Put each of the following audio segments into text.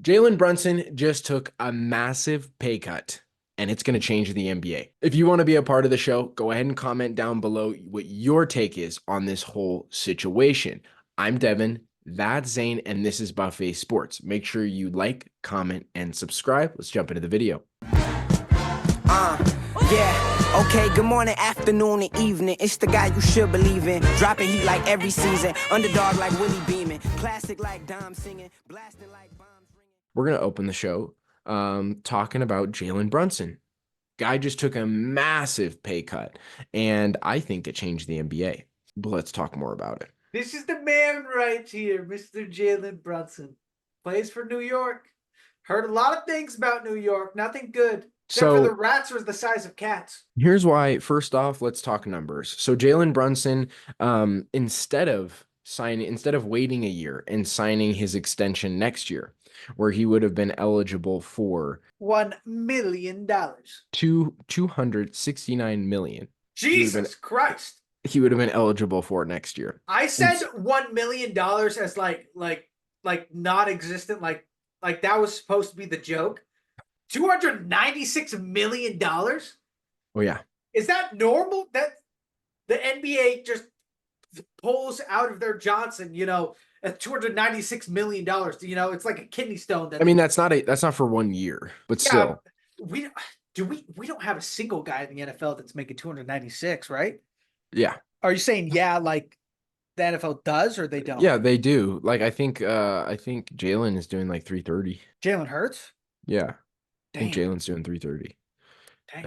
Jalen Brunson just took a massive pay cut, and it's going to change the NBA. If you want to be a part of the show, go ahead and comment down below what your take is on this whole situation. I'm Devin, that's Zane, and this is Buffet Sports. Make sure you like, comment, and subscribe. Let's jump into the video. Yeah, okay, good morning, afternoon, and evening. It's the guy you should believe in. Dropping heat like every season. Underdog like Willie Beeman. Classic like Dom singing. Blasting like bombs ringing. We're going to open the show talking about Jalen Brunson. Guy just took a massive pay cut, and I think it changed the NBA. But let's talk more about it. This is the man right here, Mr. Jalen Brunson. Plays for New York. Heard a lot of things about New York. Nothing good. Except for the rats was the size of cats. Here's why. First off, let's talk numbers. So Jalen Brunson, instead of waiting a year and signing his extension next year, where he would have been eligible for $1 million. $269 million. Jesus Christ. He would have been eligible for it next year. I said $1 million as like non-existent, like that was supposed to be the joke. $296 million? Oh, yeah. Is that normal? That the NBA just pulls out of their Johnson, at $296 million. It's like a kidney stone. I mean, that's not for 1 year, but still. We don't have a single guy in the NFL that's making 296, right? Yeah. Are you saying like the NFL does or they don't? Yeah, they do. Like I think Jalen is doing like 330. Jalen Hurts? Yeah. Dang. I think Jalen's doing 330. Dang.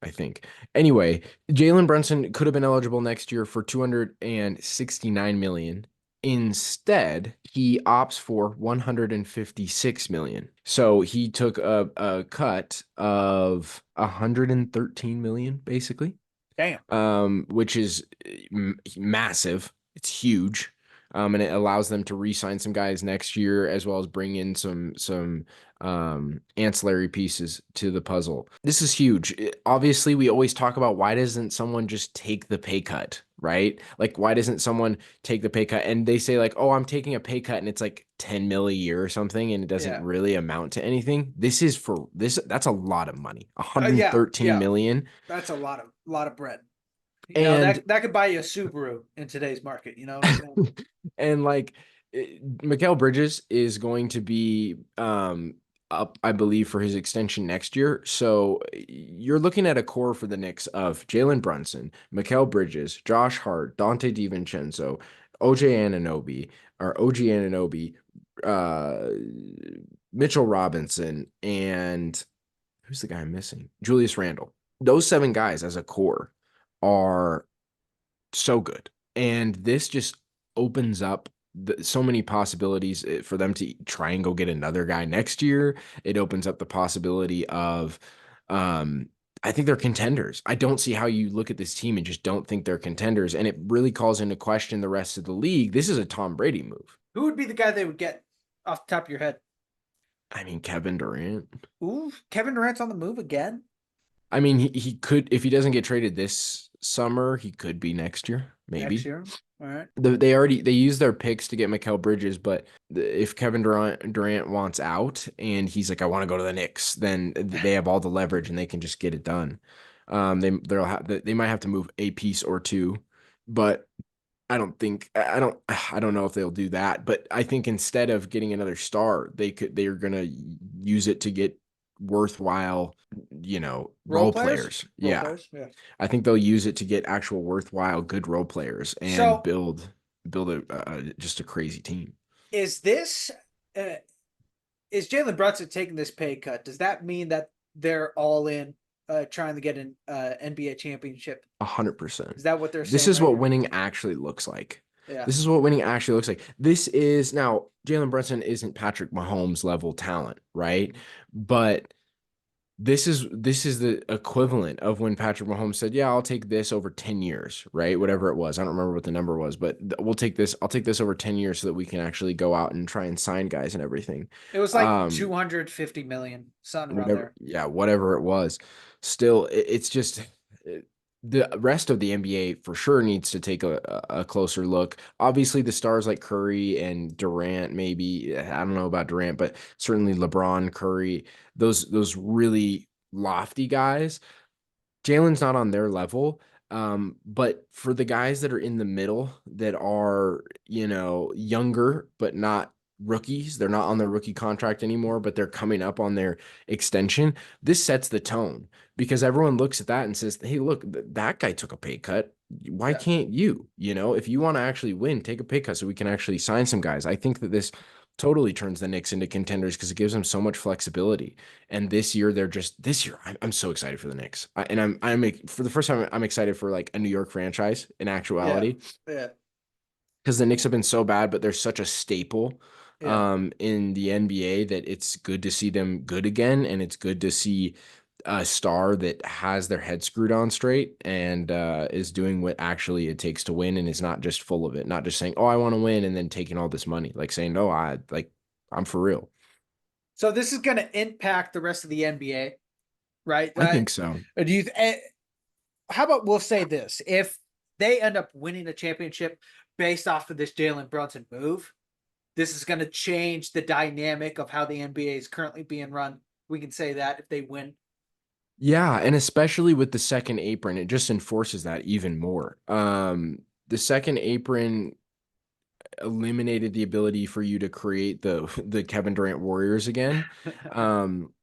I think. Anyway, Jalen Brunson could have been eligible next year for 269 million. Instead, he opts for 156 million. So he took a cut of 113 million, basically. Damn. Which is massive. It's huge. And it allows them to re-sign some guys next year, as well as bring in some ancillary pieces to the puzzle. This is huge. Obviously, we always talk about why doesn't someone just take the pay cut, right? Like, why doesn't someone take the pay cut? And they say like, oh, I'm taking a pay cut, and it's like 10 mil a year or something, and it doesn't really amount to anything. That's a lot of money. 113 million. That's a lot of bread. That could buy you a Subaru in today's market, you know what I'm saying? And like Mikal Bridges is going to be up, I believe, for his extension next year. So you're looking at a core for the Knicks of Jalen Brunson, Mikal Bridges, Josh Hart, Dante DiVincenzo, OG Anunoby, Mitchell Robinson, and who's the guy I'm missing? Julius Randle. Those 7 guys as a core are so good, and this just opens up so many possibilities for them to try and go get another guy next year. It opens up the possibility of I think they're contenders. I don't see how you look at this team and just don't think they're contenders, and it really calls into question the rest of the league. This is a Tom Brady move. Who would be the guy they would get off the top of your head? I mean, Kevin Durant. Ooh, Kevin Durant's on the move again? I mean, he could, if he doesn't get traded this summer, he could be next year, maybe. Next year, all right. They used their picks to get Mikal Bridges, but if Kevin Durant wants out and he's like, I want to go to the Knicks, then they have all the leverage and they can just get it done. They might have to move a piece or two, but I don't know if they'll do that. But I think instead of getting another star, they're gonna use it to get worthwhile, role players. Yeah. I think they'll use it to get actual worthwhile good role players and build just a crazy team. Is Jalen Brunson taking this pay cut? Does that mean that they're all in trying to get an NBA championship? 100%. Is that what they're saying? This is what winning actually looks like. Yeah. This is what winning actually looks like. This is now Jalen Brunson isn't Patrick Mahomes level talent, right? But this is the equivalent of when Patrick Mahomes said, "Yeah, I'll take this over 10 years," right? Whatever it was. I don't remember what the number was, but we'll take this. I'll take this over 10 years so that we can actually go out and try and sign guys and everything. It was like 250 million, something around there. Yeah, whatever it was. Still, it's just the rest of the NBA for sure needs to take a closer look. Obviously, the stars like Curry and Durant, maybe I don't know about Durant, but certainly LeBron, Curry, those really lofty guys. Jalen's not on their level. But for the guys that are in the middle that are, younger, but not rookies, they're not on their rookie contract anymore, but they're coming up on their extension. This sets the tone because everyone looks at that and says, hey, look, that guy took a pay cut. Why Yeah. can't you? If you want to actually win, take a pay cut so we can actually sign some guys. I think that this totally turns the Knicks into contenders because it gives them so much flexibility. And this year, this year. I'm so excited for the Knicks, and for the first time I'm excited for like a New York franchise in Yeah. actuality Yeah. because the Knicks have been so bad, but they're such a staple Yeah. in the NBA that it's good to see them good again, and it's good to see a star that has their head screwed on straight and is doing what actually it takes to win, and is not just full of it, not just saying, "Oh, I want to win," and then taking all this money, like saying, "No, I'm for real." So this is going to impact the rest of the NBA, right? I think so. Do you? How about we'll say this: if they end up winning a championship based off of this Jalen Brunson move, this is going to change the dynamic of how the NBA is currently being run. We can say that if they win. Yeah, and especially with the second apron, it just enforces that even more. The second apron eliminated the ability for you to create the Kevin Durant Warriors again.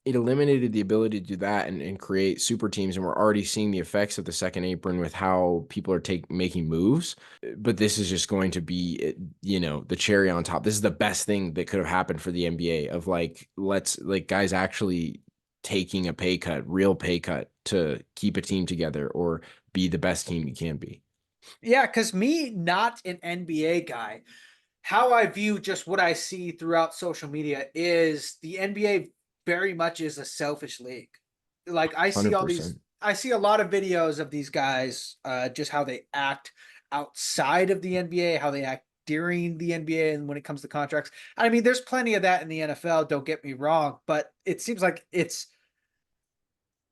It eliminated the ability to do that and create super teams, and we're already seeing the effects of the second apron with how people are making moves. But this is just going to be, the cherry on top. This is the best thing that could have happened for the NBA of let's guys actually taking a pay cut, real pay cut to keep a team together or be the best team you can be. Yeah, because me, not an NBA guy, how I view just what I see throughout social media is the NBA very much is a selfish league. Like I see a lot of videos of these guys, just how they act outside of the NBA, how they act during the NBA, and when it comes to contracts. I mean, there's plenty of that in the NFL. Don't get me wrong, but it seems like it's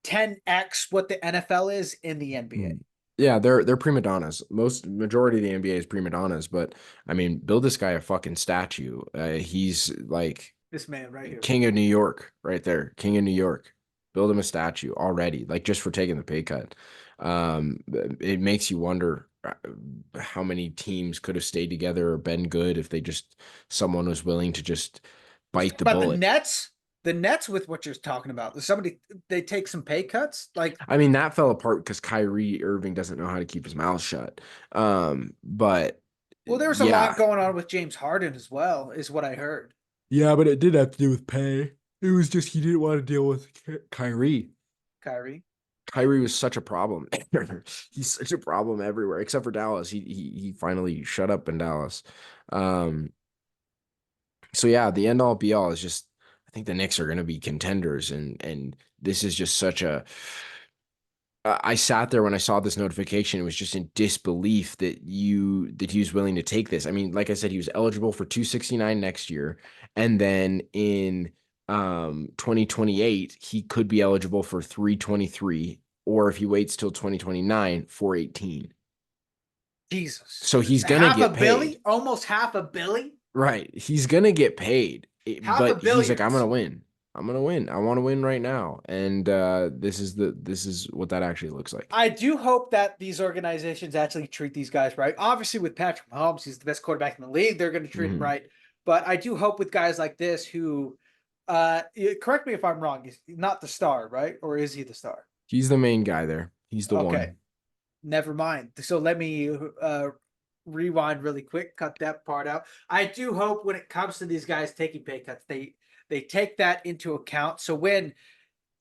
10x what the NFL is in the NBA. Mm. Yeah, they're prima donnas. Majority of the NBA is prima donnas, but I mean, build this guy a fucking statue. He's like This man right here. King of New York, right there, King of New York. Build him a statue already, like just for taking the pay cut. It makes you wonder how many teams could have stayed together or been good if someone was willing to just bite the But the bullet. Nets, the Nets with what you're talking about, somebody they take some pay cuts. Like, I mean, that fell apart because Kyrie Irving doesn't know how to keep his mouth shut. But well, there was a lot yeah, going on with James Harden as well, is what I heard. yeah, but it did have to do with pay. It was just he didn't want to deal with Kyrie. Kyrie. Kyrie was such a problem. He's such a problem everywhere, except for Dallas. He finally shut up in Dallas. Um, so yeah, the end all be all is just I think the Knicks are going to be contenders, and this is just such a I sat there when I saw this notification. It was just in disbelief that he was willing to take this. I mean, like I said, he was eligible for 269 next year, and then in 2028 he could be eligible for 323, or if he waits till 2029, 418. Jesus. So he's gonna Half a get billy, paid, almost half a billy. right? He's gonna get paid, Half a but he's like, I'm gonna billions. win. I'm gonna win. I want to win right now, and this is what that actually looks like. I do hope that these organizations actually treat these guys right. Obviously, with Patrick Mahomes, he's the best quarterback in the league. They're going to treat him Mhm. right. But I do hope with guys like this who, correct me if I'm wrong, he's not the star, right? Or is he the star? He's the main guy there. He's the Okay, one. never mind. So let me rewind really quick, cut that part out. I do hope when it comes to these guys taking pay cuts, they take that into account. So when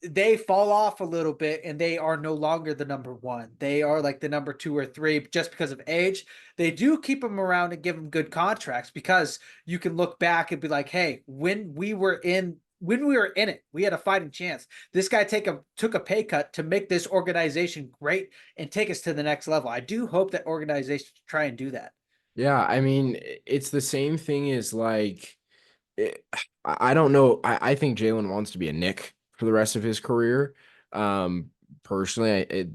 they fall off a little bit and they are no longer the number one, they are like the number two or three just because of age. They do keep them around and give them good contracts because you can look back and be like, hey, when we were in it, we had a fighting chance. This guy took a pay cut to make this organization great and take us to the next level. I do hope that organizations try and do that. Yeah, I mean, it's the same thing as I don't know. I think Jalen wants to be a Knick for the rest of his career. Um, personally,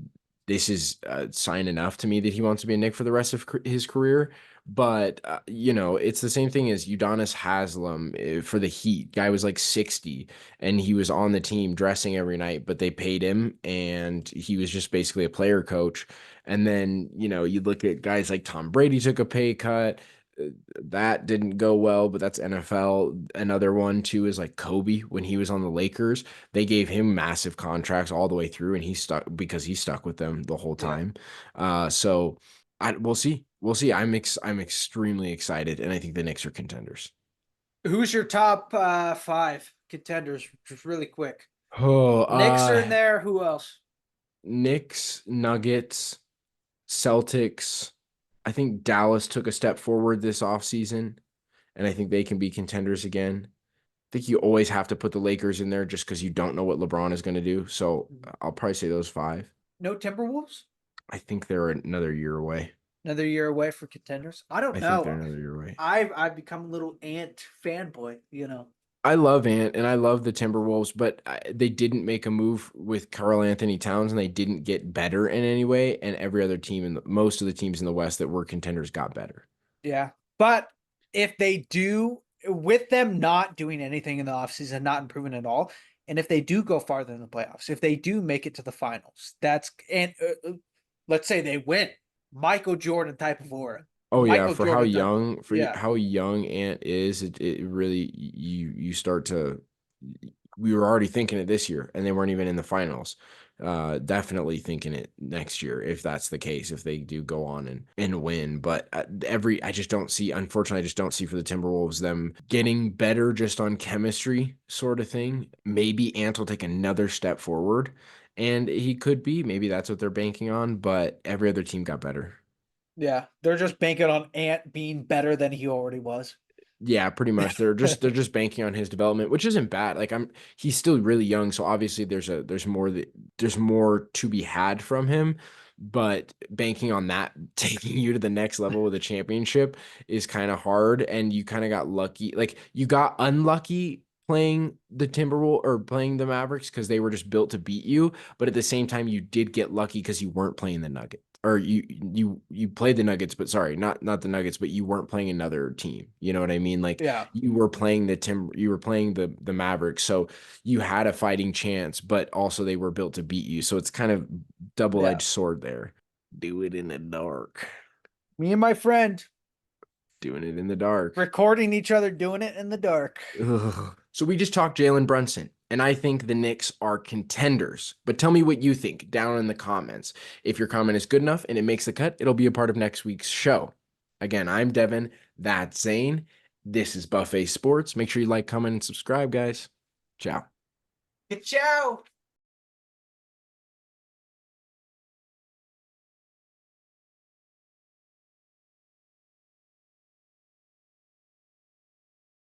this is a sign enough to me that he wants to be a Knick for the rest of his career. But it's the same thing as Udonis Haslam for the Heat. Guy was like 60, and he was on the team dressing every night, but they paid him, and he was just basically a player coach. And then you look at guys like Tom Brady took a pay cut. Uh, That didn't go well, but that's NFL. Another one too is like Kobe when he was on the Lakers. They gave him massive contracts all the way through, and he stuck because he stuck with them the whole Yeah. time. So we'll see. We'll see. I'm extremely excited, and I think the Knicks are contenders. Who's your top 5 contenders? Just really quick. Oh, Knicks are in there. Who else? Knicks, Nuggets, Celtics. I think Dallas took a step forward this offseason, and I think they can be contenders again. I think you always have to put the Lakers in there just because you don't know what LeBron is going to do. So I'll probably say those 5. No Timberwolves? I think they're another year away. Another year away for contenders? I don't I think they're know. another year away. I've become a little Ant fanboy, I love Ant and I love the Timberwolves, but they didn't make a move with Karl Anthony Towns and they didn't get better in any way. And every other team most of the teams in the West that were contenders got better. Yeah. But if they do, with them not doing anything in the offseason, not improving at all, and if they do go farther in the playoffs, if they do make it to the finals, let's say they win, Michael Jordan type of aura. Oh yeah, Michael for how Jordan type. young Yeah. how young Ant is, it really you start to we were already thinking it this year and they weren't even in the finals. Definitely thinking it next year if that's the case, if they do go on and win. But I just don't see, unfortunately, I just don't see for the Timberwolves them getting better just on chemistry sort of thing. Maybe Ant will take another step forward and he could be, maybe that's what they're banking on, but every other team got better. Yeah. They're just banking on Ant being better than he already was. Yeah, pretty much. They're just banking on his development, which isn't bad. Like he's still really young, so obviously there's more to be had from him, but banking on that taking you to the next level with a championship is kind of hard and you kind of got lucky. Like you got unlucky playing the Timberwolves or playing the Mavericks because they were just built to beat you, but at the same time you did get lucky because you weren't playing the Nuggets or you played the Nuggets, but sorry, not the Nuggets, but you weren't playing another team. You know what I mean? Like Yeah. you were playing you were playing the Mavericks, so you had a fighting chance, but also they were built to beat you. So it's kind of double-edged Yeah. sword there. Do it in the dark. Me and my friend Doing it in the dark. recording each other doing it in the dark. Ugh. So we just talked Jalen Brunson, and I think the Knicks are contenders. But tell me what you think down in the comments. If your comment is good enough and it makes the cut, it'll be a part of next week's show. Again, I'm Devin. That's Zane. This is Buffet Sports. Make sure you like, comment, and subscribe, guys. Ciao. Ciao.